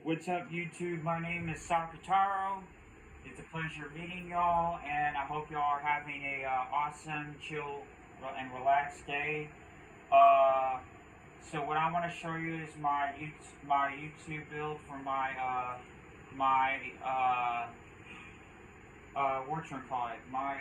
What's up, YouTube? My name is Sakataro. It's a pleasure meeting y'all, and I hope y'all are having a awesome, chill, and relaxed day. So what I want to show you is my YouTube build for my whatchamacallit, my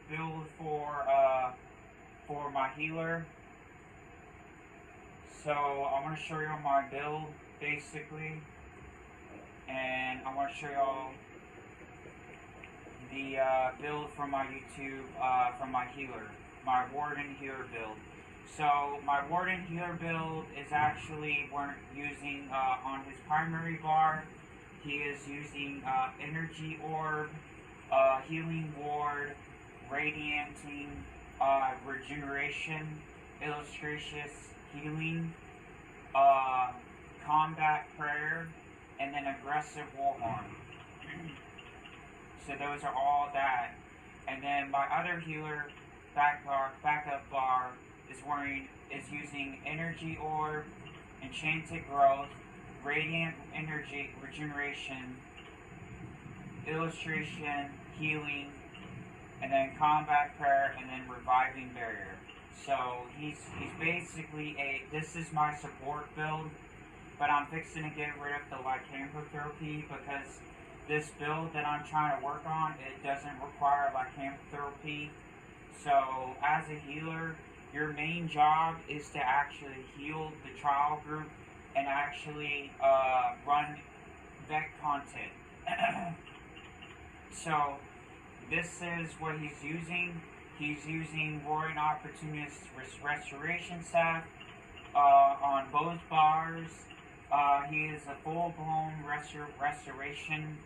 build for my healer. So I want to show you my build basically, and I want to show y'all the build for my YouTube for my healer, my Warden healer build. So my Warden healer build is actually we're using on his primary bar. He is using energy orb, healing ward, radiating, regeneration, illustrious healing, combat prayer, and then aggressive warhorn. So those are all that. And then my other healer backup bar is using energy orb, enchanted growth, radiant energy regeneration, illustration, healing, and then combat prayer, and then reviving barrier. So he's basically this is my support build, but I'm fixing to get rid of the lycanthropy because this build that I'm trying to work on, it doesn't require lycanthropy. So as a healer, your main job is to actually heal the trial group and actually run vet content. So this is what he's using. He's using Roaring Opportunist Restoration Staff on both bars. He is a full-blown restoration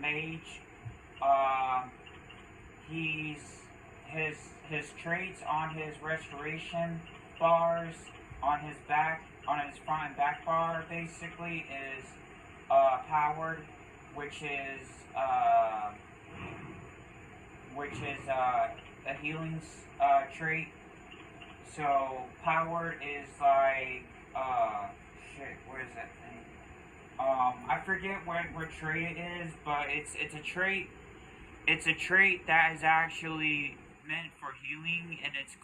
mage. His traits on his restoration bars on his front and back bar basically is powered, which is a healing trait. So powered is like what is that thing? I forget what trait it is, but it's a trait. It's a trait that is actually meant for healing, and it's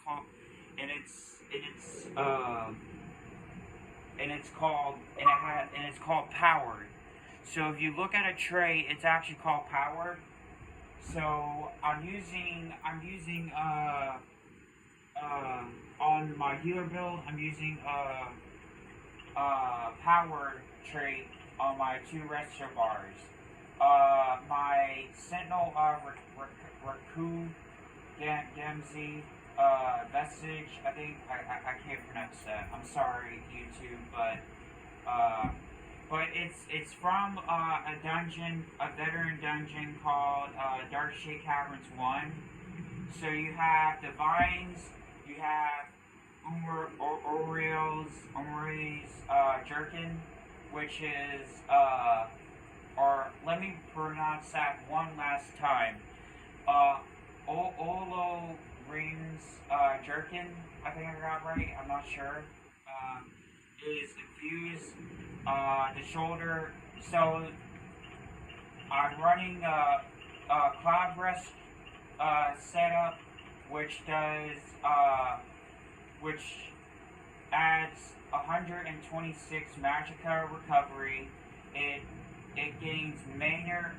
called powered. So if you look at a trait, it's actually called powered. So I'm using on my healer build, I'm using powered trait on my two restore bars. My Sentinel Raku Gamzi Vestige, I think I can't pronounce that. I'm sorry, YouTube, but it's from a dungeon, a veteran dungeon called Darkshade Caverns 1. So you have Divines, you have Umri's Jerkin, which is, or let me pronounce that one last time. Olo Rings Jerkin, I think I got right, I'm not sure. Is infused the shoulder. So I'm running a Cloud Rest setup, which adds 126 Magicka recovery. It gains minor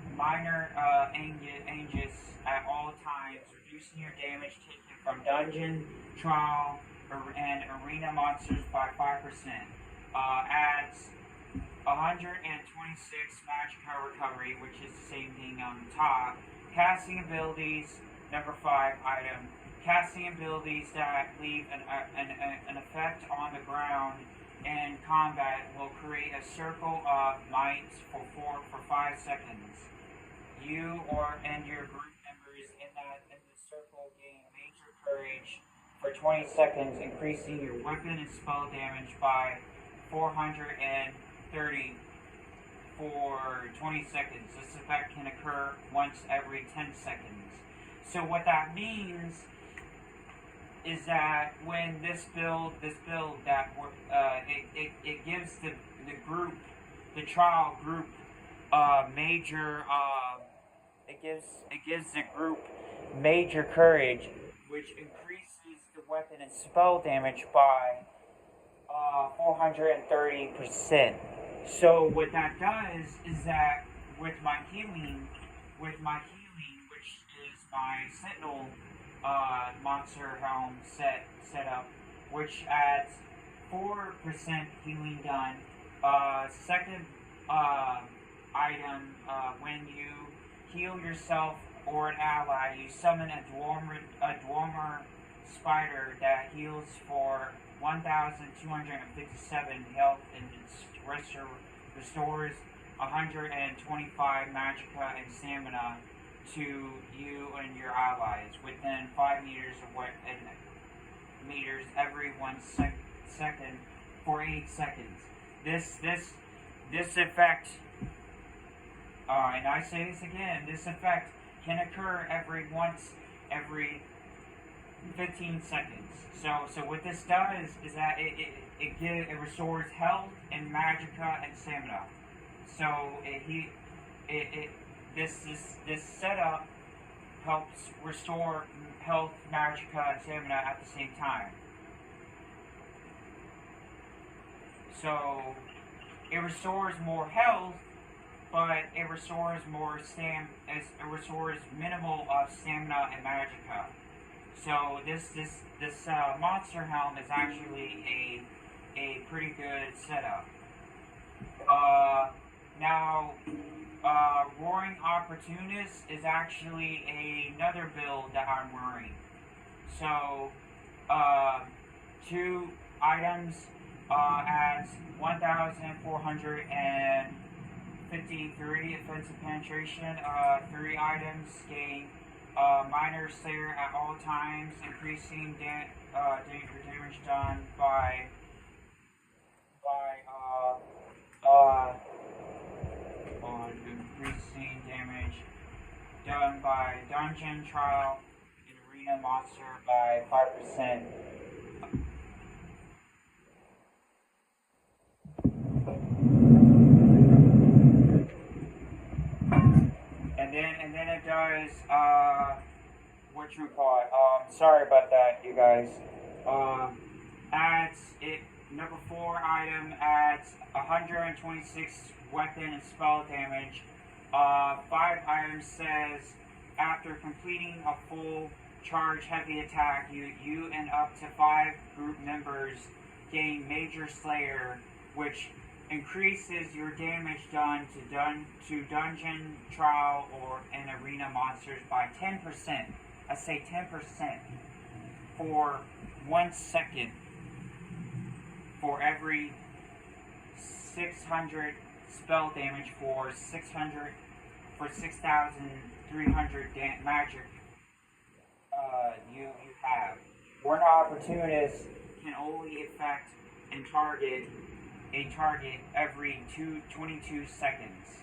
Aegis at all times, reducing your damage taken from dungeon, trial, and arena monsters by 5%. Adds 126 Magicka recovery, which is the same thing on the top. Casting abilities, number 5 item. Casting abilities that leave an effect on the ground in combat will create a circle of mites for 5 seconds. You and your group members in the circle gain major courage for 20 seconds, increasing your weapon and spell damage by 430 for 20 seconds. This effect can occur once every 10 seconds. So what that means is that when this build that it gives the group the trial group major. It gives the group major courage, which increases the weapon and spell damage by 430%. So what that does is that with my healing, which is my Sentinel monster helm setup, which adds 4% healing done. Second item, when you heal yourself or an ally, you summon a Dwarmer spider that heals for 1,257 health and restores 125 Magicka and stamina to you and your allies within 5 meters of meters every 1 second for 8 seconds. This effect, and I say this again, this effect can occur every 15 seconds. So what this does is that it restores health and Magicka and stamina. So this setup helps restore health, Magicka, and stamina at the same time. So it restores more health, but it restores minimal of stamina and Magicka. So this monster helm is actually a pretty good setup. Now, Roaring Opportunist is actually another build that I'm wearing. So, 2 items adds 1,453 offensive penetration. 3 items gain minor slayer at all times, increasing damage done by increasing damage done by dungeon trial and arena monster by 5%. And then it does sorry about that, you guys. Adds it. Number 4 item adds 126 weapon and spell damage. 5 items says after completing a full charge heavy attack, you and up to 5 group members gain Major Slayer, which increases your damage done to dungeon, trial, or and arena monsters by 10%. I say 10% for 1 second for every 600 spell damage for 6,300 magic you have. Warden Opportunist can only affect and target a target every 22 seconds.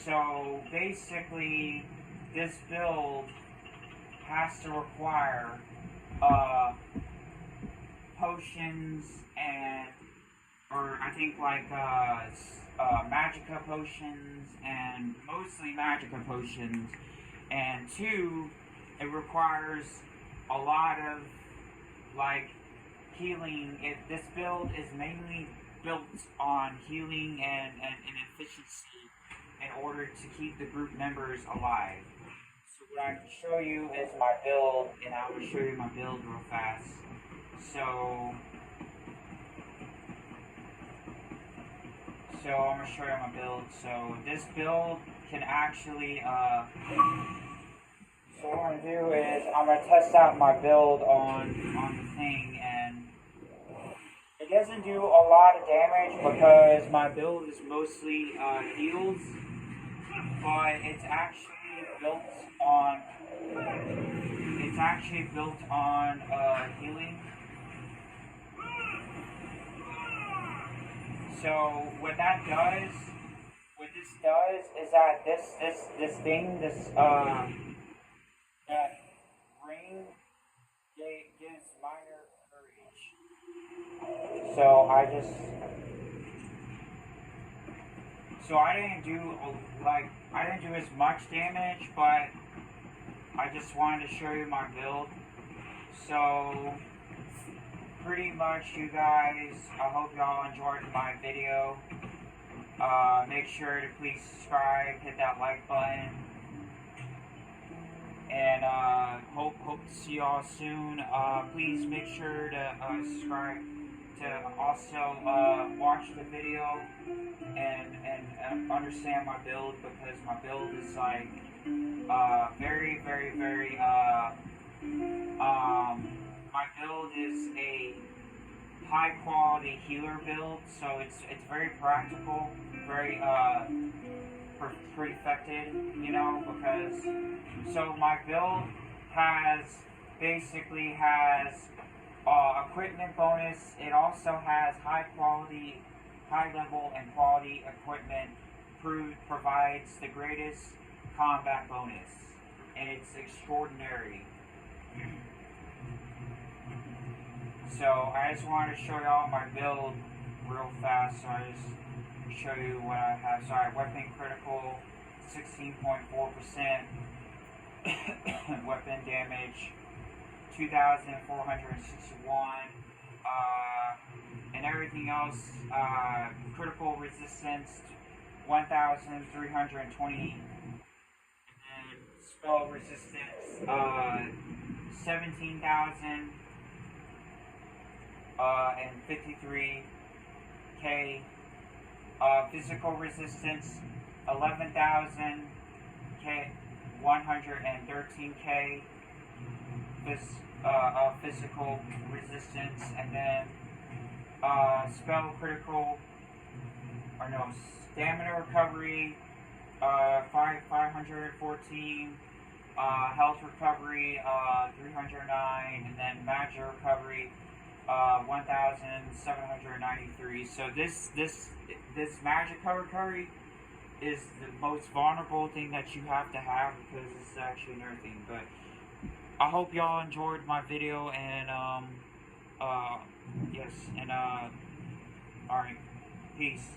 So basically, this build has to require potions or I think like Magicka potions, and mostly Magicka potions, and 2, it requires a lot of like healing. This build is mainly built on healing and efficiency in order to keep the group members alive. So what I can show you is my build, and I will show you my build real fast. So I'm going to show you my build. So this build can actually, so what I'm going to do is I'm going to test out my build on the thing, and it doesn't do a lot of damage because my build is mostly heals, but it's actually built on healing. So what this does is that this ring gives minor courage. So I just So I didn't do as much damage, but I just wanted to show you my build. So pretty much, you guys, I hope y'all enjoyed my video. Make sure to please subscribe, hit that like button, and hope to see y'all soon. Please make sure to subscribe, to also watch the video and understand my build, because my build is like very my build is a high quality healer build, so it's very practical, very perfected, you know, because so my build basically has equipment bonus. It also has high level and quality equipment. Provides the greatest combat bonus, and it's extraordinary. So I just wanted to show y'all my build real fast. So I just show you what I have. Sorry, weapon critical, 16.4%. Weapon damage, 2,461. And everything else, critical resistance, 1,320. And spell resistance, 17,000. And 53k. Physical resistance, 11,000 k, 113k. Physical resistance, and then spell critical, or no, stamina recovery, 514. Health recovery, 309, and then magic recovery, 1,793. So this Magicka recovery is the most vulnerable thing that you have to have, because it's actually another thing. But I hope y'all enjoyed my video, and yes, and alright, peace.